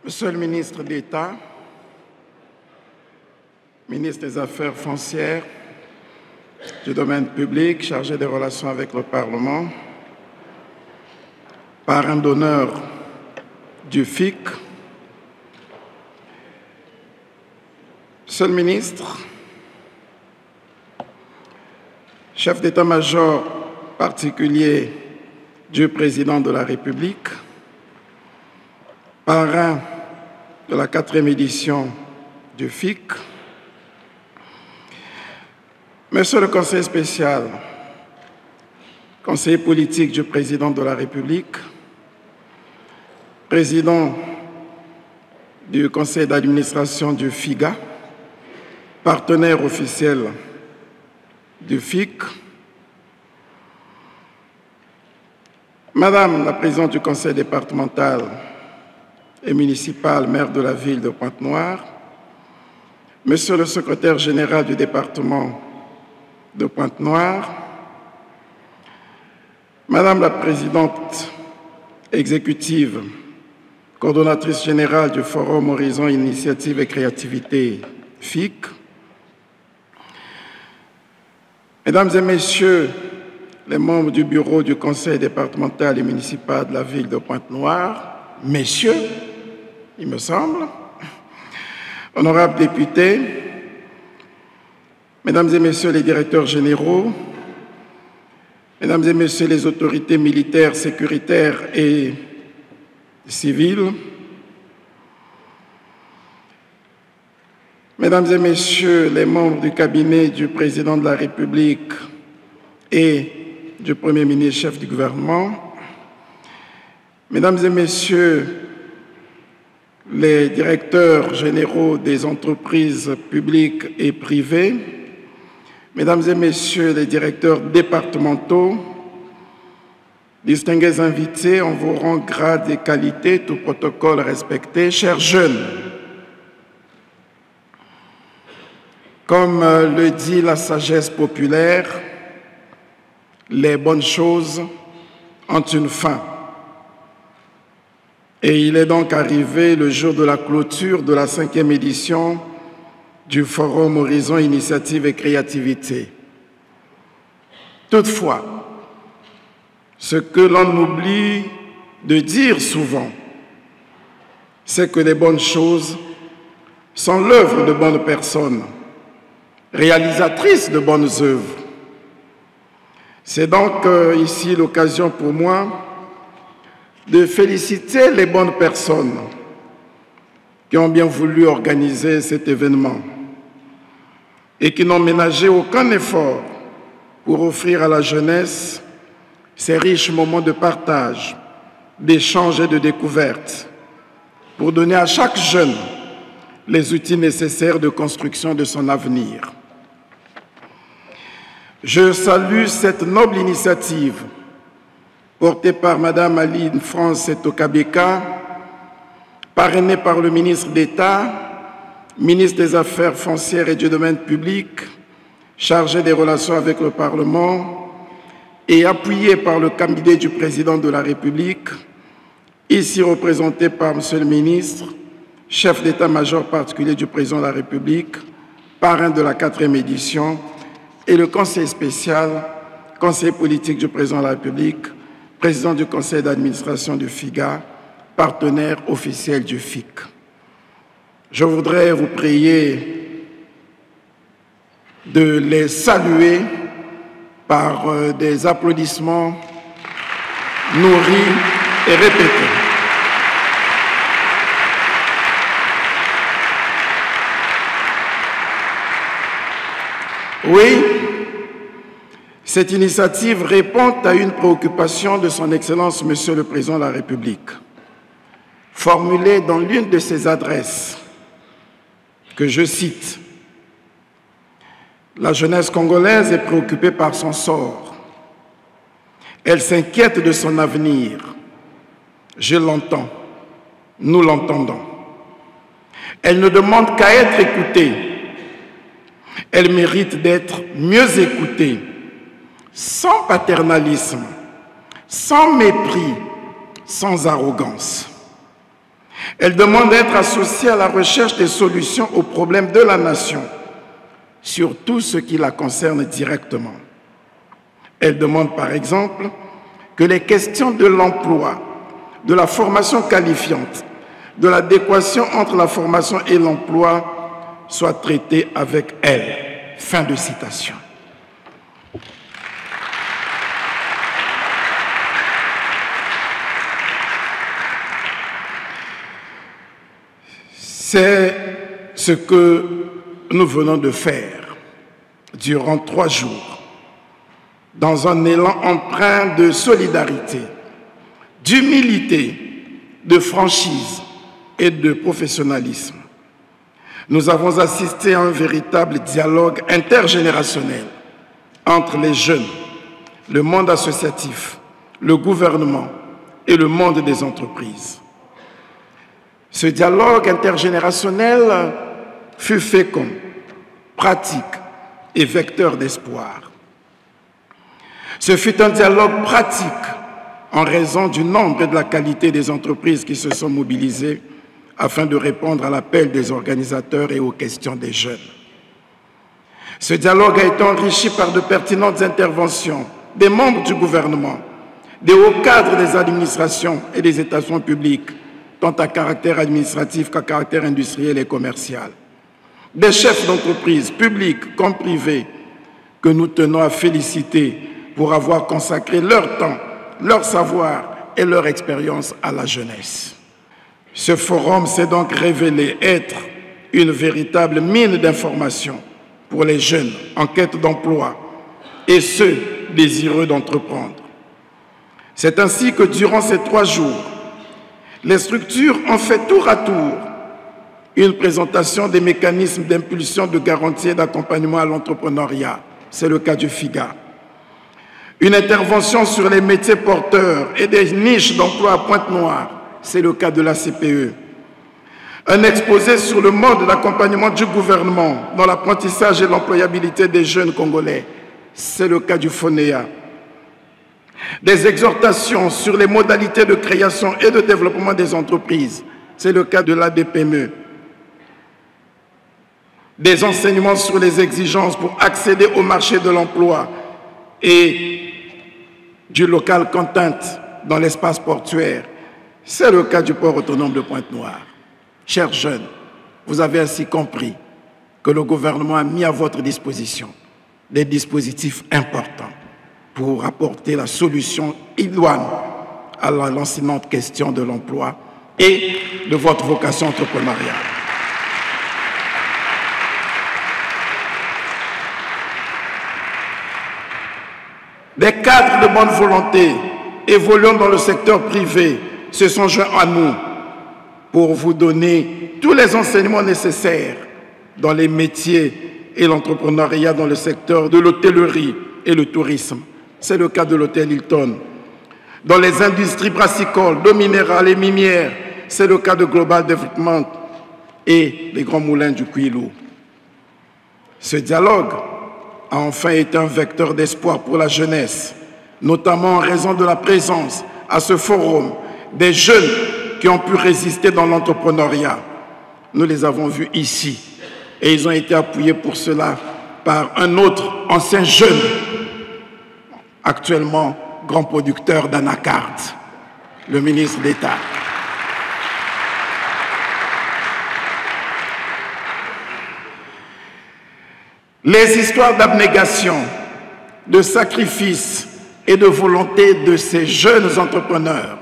Monsieur le ministre d'État, ministre des Affaires foncières, du domaine public, chargé des relations avec le Parlement, parrain d'honneur du FIC, Monsieur le ministre, chef d'état-major particulier du président de la République, parrain de la 4e édition du FIC, Monsieur le conseiller spécial, conseiller politique du président de la République, président du conseil d'administration du FIGA, partenaire officiel du FIC, Madame la présidente du conseil départemental et municipal, maire de la ville de Pointe-Noire, Monsieur le secrétaire général du département de Pointe-Noire, Madame la présidente exécutive, coordonnatrice générale du Forum Horizon Initiative et Créativité FIC, Mesdames et Messieurs les membres du bureau du conseil départemental et municipal de la ville de Pointe-Noire, Messieurs, il me semble, honorables députés, Mesdames et Messieurs les directeurs généraux, Mesdames et Messieurs les autorités militaires, sécuritaires et civiles, Mesdames et Messieurs les membres du cabinet du Président de la République et du Premier ministre chef du gouvernement, Mesdames et Messieurs les directeurs généraux des entreprises publiques et privées, Mesdames et Messieurs les directeurs départementaux, distingués invités en vos rangs, grades et qualités, tout protocole respecté, chers jeunes, comme le dit la sagesse populaire, les bonnes choses ont une fin. Et il est donc arrivé le jour de la clôture de la 5e édition du Forum Horizon Initiative et Créativité. Toutefois, ce que l'on oublie de dire souvent, c'est que les bonnes choses sont l'œuvre de bonnes personnes, réalisatrices de bonnes œuvres. C'est donc ici l'occasion pour moi de féliciter les bonnes personnes qui ont bien voulu organiser cet événement et qui n'ont ménagé aucun effort pour offrir à la jeunesse ces riches moments de partage, d'échange et de découverte, pour donner à chaque jeune les outils nécessaires de construction de son avenir. Je salue cette noble initiative portée par Madame Aline France Tokabeka, parrainée par le ministre d'État, ministre des Affaires foncières et du domaine public, chargé des relations avec le Parlement, et appuyée par le cabinet du président de la République, ici représenté par Monsieur le ministre, chef d'état-major particulier du président de la République, parrain de la 4e édition, et le conseil spécial, conseiller politique du président de la République, président du conseil d'administration du FIGA, partenaire officiel du FIC. Je voudrais vous prier de les saluer par des applaudissements nourris et répétés. Oui, cette initiative répond à une préoccupation de son Excellence, Monsieur le Président de la République, formulée dans l'une de ses adresses, que je cite. La jeunesse congolaise est préoccupée par son sort. Elle s'inquiète de son avenir. Je l'entends. Nous l'entendons. Elle ne demande qu'à être écoutée. Elle mérite d'être mieux écoutée, sans paternalisme, sans mépris, sans arrogance. Elle demande d'être associée à la recherche des solutions aux problèmes de la nation, surtout ce qui la concerne directement. Elle demande par exemple que les questions de l'emploi, de la formation qualifiante, de l'adéquation entre la formation et l'emploi soient traitées avec elle. Fin de citation. C'est ce que nous venons de faire durant 3 jours, dans un élan empreint de solidarité, d'humilité, de franchise et de professionnalisme. Nous avons assisté à un véritable dialogue intergénérationnel entre les jeunes, le monde associatif, le gouvernement et le monde des entreprises. Ce dialogue intergénérationnel fut fécond, pratique et vecteur d'espoir. Ce fut un dialogue pratique en raison du nombre et de la qualité des entreprises qui se sont mobilisées afin de répondre à l'appel des organisateurs et aux questions des jeunes. Ce dialogue a été enrichi par de pertinentes interventions des membres du gouvernement, des hauts cadres des administrations et des établissements publics, tant à caractère administratif qu'à caractère industriel et commercial. Des chefs d'entreprise, publics comme privés, que nous tenons à féliciter pour avoir consacré leur temps, leur savoir et leur expérience à la jeunesse. Ce forum s'est donc révélé être une véritable mine d'informations pour les jeunes en quête d'emploi et ceux désireux d'entreprendre. C'est ainsi que durant ces 3 jours, les structures ont fait tour à tour une présentation des mécanismes d'impulsion, de garantie et d'accompagnement à l'entrepreneuriat. C'est le cas du FIGA. Une intervention sur les métiers porteurs et des niches d'emploi à Pointe-Noire. C'est le cas de la CPE. Un exposé sur le mode d'accompagnement du gouvernement dans l'apprentissage et l'employabilité des jeunes Congolais. C'est le cas du FONEA. Des exhortations sur les modalités de création et de développement des entreprises. C'est le cas de l'ADPME. Des enseignements sur les exigences pour accéder au marché de l'emploi et du local content dans l'espace portuaire. C'est le cas du port autonome de Pointe-Noire. Chers jeunes, vous avez ainsi compris que le gouvernement a mis à votre disposition des dispositifs importants pour apporter la solution idoine à la lancinante question de l'emploi et de votre vocation entrepreneuriale. Des cadres de bonne volonté évoluant dans le secteur privé se sont joints à nous pour vous donner tous les enseignements nécessaires dans les métiers et l'entrepreneuriat dans le secteur de l'hôtellerie et le tourisme. C'est le cas de l'hôtel Hilton. Dans les industries brassicoles, d'eau minérale et minières, c'est le cas de Global Development et les grands moulins du Kouilou. Ce dialogue a enfin été un vecteur d'espoir pour la jeunesse, notamment en raison de la présence à ce forum des jeunes qui ont pu résister dans l'entrepreneuriat. Nous les avons vus ici et ils ont été appuyés pour cela par un autre ancien jeune, actuellement grand producteur d'anacarde, le ministre d'État. Les histoires d'abnégation, de sacrifice et de volonté de ces jeunes entrepreneurs,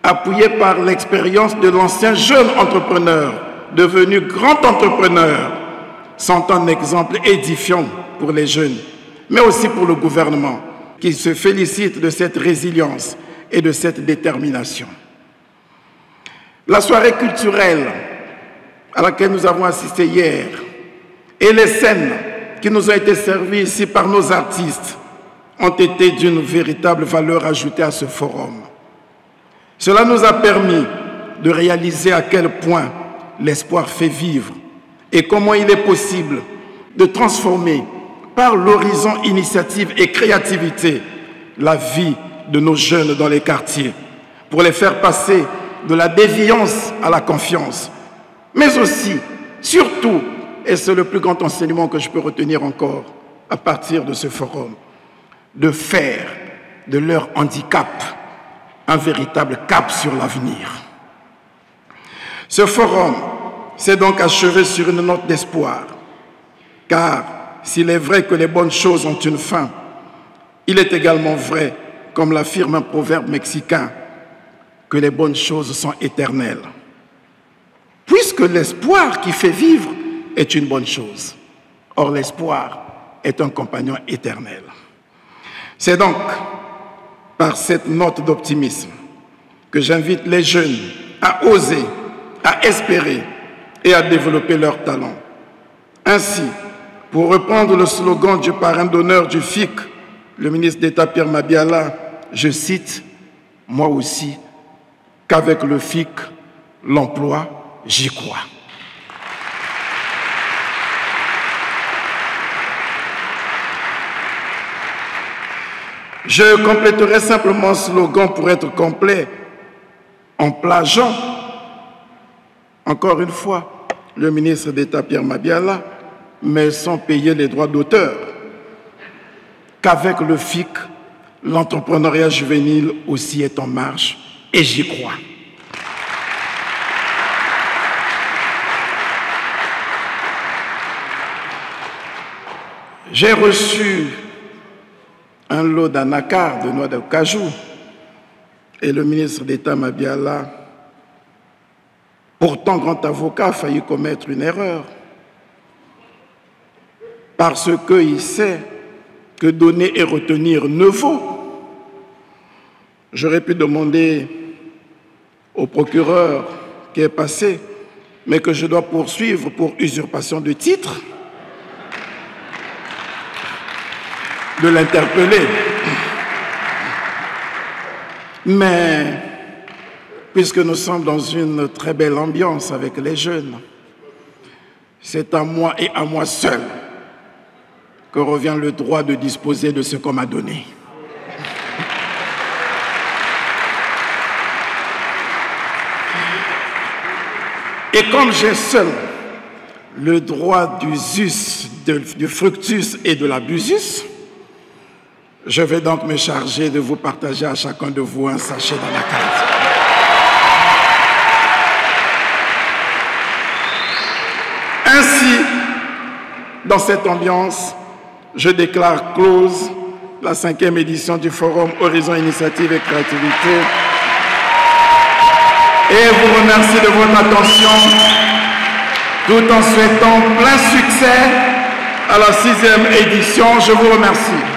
appuyés par l'expérience de l'ancien jeune entrepreneur devenu grand entrepreneur, sont un exemple édifiant pour les jeunes, mais aussi pour le gouvernement, qui se félicite de cette résilience et de cette détermination. La soirée culturelle à laquelle nous avons assisté hier et les scènes qui nous ont été servies ici par nos artistes ont été d'une véritable valeur ajoutée à ce forum. Cela nous a permis de réaliser à quel point l'espoir fait vivre et comment il est possible de transformer par l'horizon initiative et créativité la vie de nos jeunes dans les quartiers pour les faire passer de la déviance à la confiance, mais aussi, surtout, et c'est le plus grand enseignement que je peux retenir encore à partir de ce forum, de faire de leur handicap un véritable cap sur l'avenir. Ce forum s'est donc achevé sur une note d'espoir, car s'il est vrai que les bonnes choses ont une fin, il est également vrai, comme l'affirme un proverbe mexicain, que les bonnes choses sont éternelles. Puisque l'espoir qui fait vivre est une bonne chose. Or, l'espoir est un compagnon éternel. C'est donc par cette note d'optimisme que j'invite les jeunes à oser, à espérer et à développer leurs talents. Ainsi, pour reprendre le slogan du parrain d'honneur du FIC, le ministre d'État Pierre Mabiala, je cite, « Moi aussi, qu'avec le FIC, l'emploi, j'y crois ». Je compléterai simplement ce slogan pour être complet en plageant, encore une fois, le ministre d'État Pierre Mabiala, mais sans payer les droits d'auteur, qu'avec le FIC, l'entrepreneuriat juvénile aussi est en marche, et j'y crois. J'ai reçu un lot d'anacards, de noix de cajou, et le ministre d'État Mabiala, pourtant grand avocat, a failli commettre une erreur, parce qu'il sait que donner et retenir ne vaut. J'aurais pu demander au procureur qui est passé, mais que je dois poursuivre pour usurpation de titre, de l'interpeller. Mais, puisque nous sommes dans une très belle ambiance avec les jeunes, c'est à moi et à moi seul que revient le droit de disposer de ce qu'on m'a donné. Et comme j'ai seul le droit d'usus, du fructus et de l'abusus, je vais donc me charger de vous partager à chacun de vous un sachet d'anacards. Ainsi, dans cette ambiance, je déclare close la 5e édition du Forum Horizon Initiative et Créativité et vous remercie de votre attention tout en souhaitant plein succès à la 6e édition. Je vous remercie.